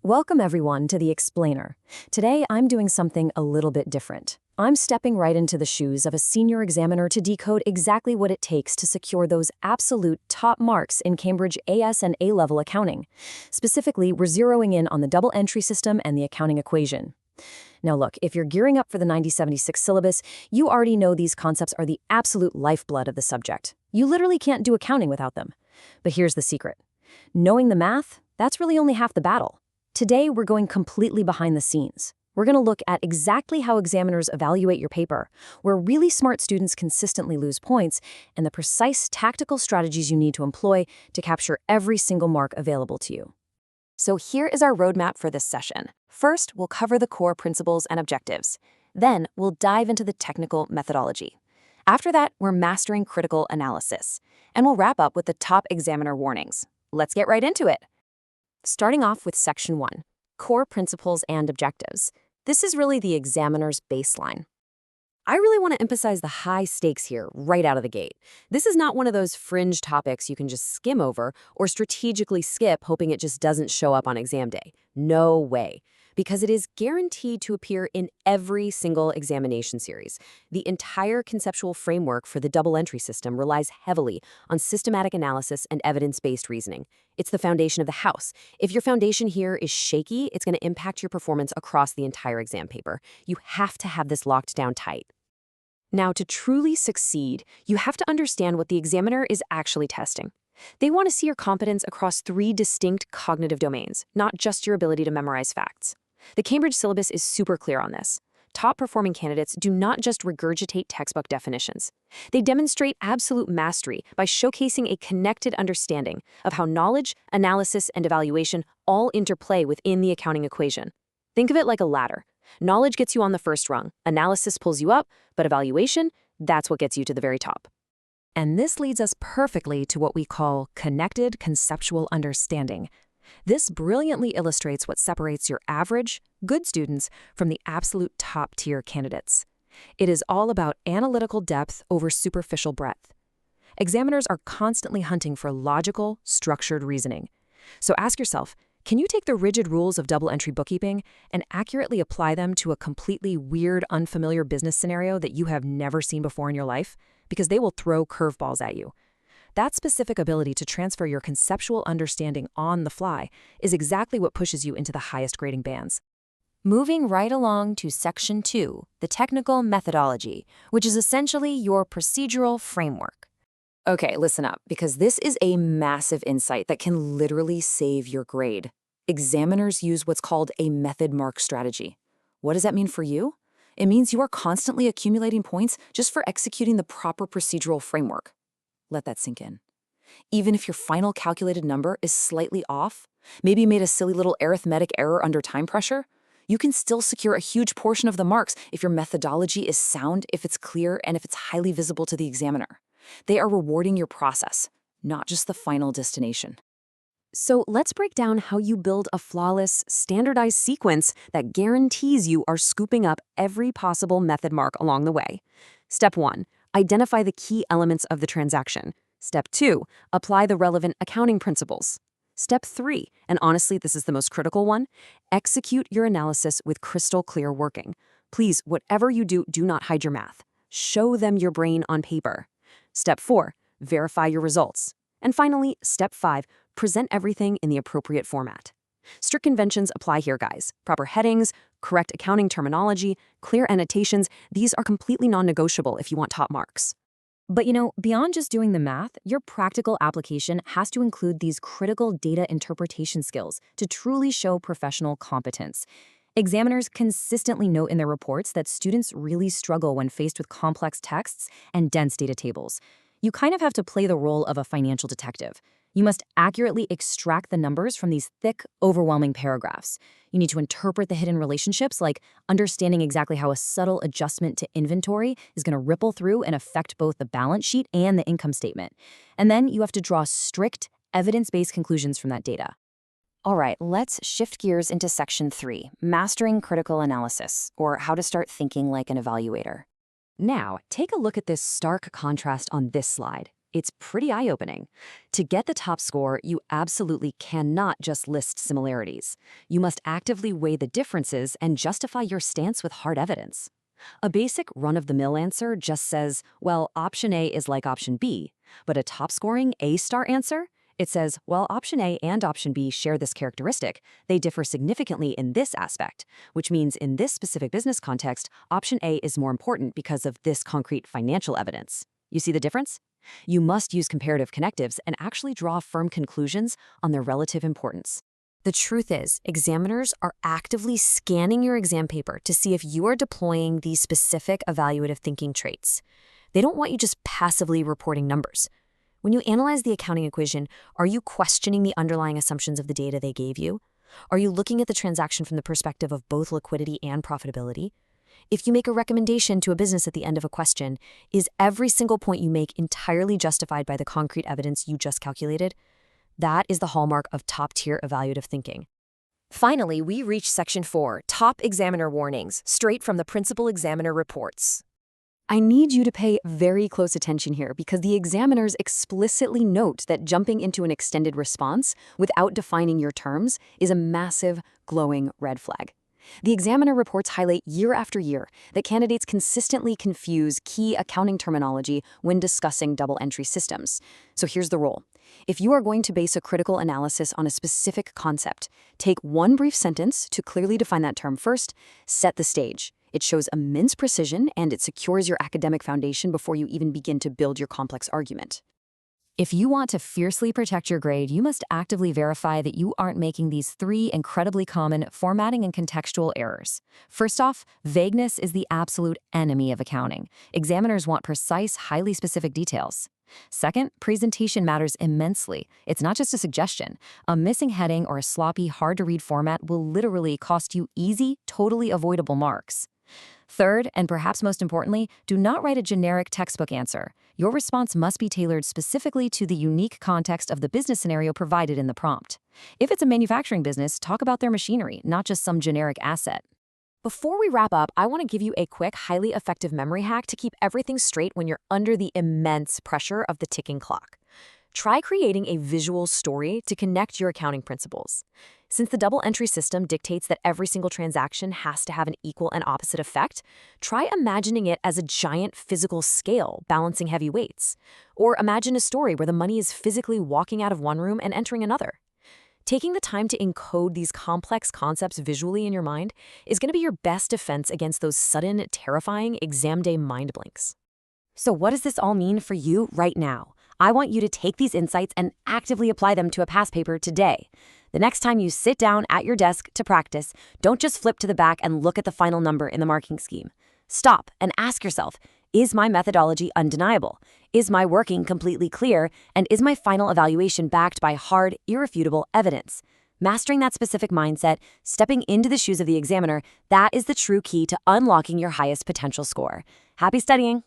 Welcome everyone to The Explainer. Today I'm doing something a little bit different. I'm stepping right into the shoes of a senior examiner to decode exactly what it takes to secure those absolute top marks in Cambridge AS and A-level accounting. Specifically, we're zeroing in on the double entry system and the accounting equation. Now look, if you're gearing up for the 9076 syllabus, you already know these concepts are the absolute lifeblood of the subject. You literally can't do accounting without them. But here's the secret. Knowing the math, that's really only half the battle. Today, we're going completely behind the scenes. We're going to look at exactly how examiners evaluate your paper, where really smart students consistently lose points, and the precise tactical strategies you need to employ to capture every single mark available to you. So here is our roadmap for this session. First, we'll cover the core principles and objectives. Then, we'll dive into the technical methodology. After that, we're mastering critical analysis. And we'll wrap up with the top examiner warnings. Let's get right into it. Starting off with Section 1, Core Principles and Objectives. This is really the examiner's baseline. I really want to emphasize the high stakes here right out of the gate. This is not one of those fringe topics you can just skim over or strategically skip hoping it just doesn't show up on exam day. No way. Because it is guaranteed to appear in every single examination series. The entire conceptual framework for the double entry system relies heavily on systematic analysis and evidence-based reasoning. It's the foundation of the house. If your foundation here is shaky, it's going to impact your performance across the entire exam paper. You have to have this locked down tight. Now, to truly succeed, you have to understand what the examiner is actually testing. They want to see your competence across 3 distinct cognitive domains, not just your ability to memorize facts. The Cambridge syllabus is super clear on this. Top-performing candidates do not just regurgitate textbook definitions. They demonstrate absolute mastery by showcasing a connected understanding of how knowledge, analysis, and evaluation all interplay within the accounting equation. Think of it like a ladder. Knowledge gets you on the first rung, analysis pulls you up, but evaluation, that's what gets you to the very top. And this leads us perfectly to what we call connected conceptual understanding. This brilliantly illustrates what separates your average, good students from the absolute top-tier candidates. It is all about analytical depth over superficial breadth. Examiners are constantly hunting for logical, structured reasoning. So ask yourself, can you take the rigid rules of double-entry bookkeeping and accurately apply them to a completely weird, unfamiliar business scenario that you have never seen before in your life? Because they will throw curveballs at you. That specific ability to transfer your conceptual understanding on the fly is exactly what pushes you into the highest grading bands. Moving right along to Section 2, the technical methodology, which is essentially your procedural framework. Okay, listen up, because this is a massive insight that can literally save your grade. Examiners use what's called a method mark strategy. What does that mean for you? It means you are constantly accumulating points just for executing the proper procedural framework. Let that sink in. Even if your final calculated number is slightly off, maybe you made a silly little arithmetic error under time pressure, you can still secure a huge portion of the marks if your methodology is sound, if it's clear, and if it's highly visible to the examiner. They are rewarding your process, not just the final destination. So let's break down how you build a flawless, standardized sequence that guarantees you are scooping up every possible method mark along the way. Step 1. Identify the key elements of the transaction. Step 2. Apply the relevant accounting principles. Step 3, and honestly, this is the most critical one, execute your analysis with crystal clear working. Please, whatever you do, do not hide your math. Show them your brain on paper. Step 4, verify your results. And finally, Step 5, present everything in the appropriate format. Strict conventions apply here, guys. Proper headings, correct accounting terminology, clear annotations, these are completely non-negotiable if you want top marks. But beyond just doing the math, your practical application has to include these critical data interpretation skills to truly show professional competence. Examiners consistently note in their reports that students really struggle when faced with complex texts and dense data tables. You kind of have to play the role of a financial detective. You must accurately extract the numbers from these thick, overwhelming paragraphs. You need to interpret the hidden relationships, like understanding exactly how a subtle adjustment to inventory is going to ripple through and affect both the balance sheet and the income statement. And then you have to draw strict, evidence-based conclusions from that data. All right, let's shift gears into Section 3, Mastering Critical Analysis, or how to start thinking like an evaluator. Now, take a look at this stark contrast on this slide. It's pretty eye-opening. To get the top score, you absolutely cannot just list similarities. You must actively weigh the differences and justify your stance with hard evidence. A basic run-of-the-mill answer just says, well, option A is like option B, but a top-scoring A-star answer? It says, well, option A and option B share this characteristic. They differ significantly in this aspect, which means in this specific business context, option A is more important because of this concrete financial evidence. You see the difference? You must use comparative connectives and actually draw firm conclusions on their relative importance. The truth is, examiners are actively scanning your exam paper to see if you are deploying these specific evaluative thinking traits. They don't want you just passively reporting numbers. When you analyze the accounting equation, are you questioning the underlying assumptions of the data they gave you? Are you looking at the transaction from the perspective of both liquidity and profitability? If you make a recommendation to a business at the end of a question, is every single point you make entirely justified by the concrete evidence you just calculated? That is the hallmark of top-tier evaluative thinking. Finally, we reach Section 4, Top Examiner Warnings, straight from the Principal Examiner Reports. I need you to pay very close attention here because the examiners explicitly note that jumping into an extended response without defining your terms is a massive, glowing red flag. The examiner reports highlight year after year that candidates consistently confuse key accounting terminology when discussing double entry systems. So here's the rule. If you are going to base a critical analysis on a specific concept, take one brief sentence to clearly define that term first, set the stage. It shows immense precision and it secures your academic foundation before you even begin to build your complex argument. If you want to fiercely protect your grade, you must actively verify that you aren't making these three incredibly common formatting and contextual errors. First off, vagueness is the absolute enemy of accounting. Examiners want precise, highly specific details. Second, presentation matters immensely. It's not just a suggestion. A missing heading or a sloppy, hard-to-read format will literally cost you easy, totally avoidable marks. Third, and perhaps most importantly, do not write a generic textbook answer. Your response must be tailored specifically to the unique context of the business scenario provided in the prompt. If it's a manufacturing business, talk about their machinery, not just some generic asset. Before we wrap up, I want to give you a quick, highly effective memory hack to keep everything straight when you're under the immense pressure of the ticking clock. Try creating a visual story to connect your accounting principles. Since the double entry system dictates that every single transaction has to have an equal and opposite effect, try imagining it as a giant physical scale balancing heavy weights. Or imagine a story where the money is physically walking out of one room and entering another. Taking the time to encode these complex concepts visually in your mind is going to be your best defense against those sudden, terrifying exam day mind blinks. So what does this all mean for you right now? I want you to take these insights and actively apply them to a past paper today. The next time you sit down at your desk to practice, don't just flip to the back and look at the final number in the marking scheme. Stop and ask yourself, is my methodology undeniable? Is my working completely clear? And is my final evaluation backed by hard, irrefutable evidence? Mastering that specific mindset, stepping into the shoes of the examiner, that is the true key to unlocking your highest potential score. Happy studying!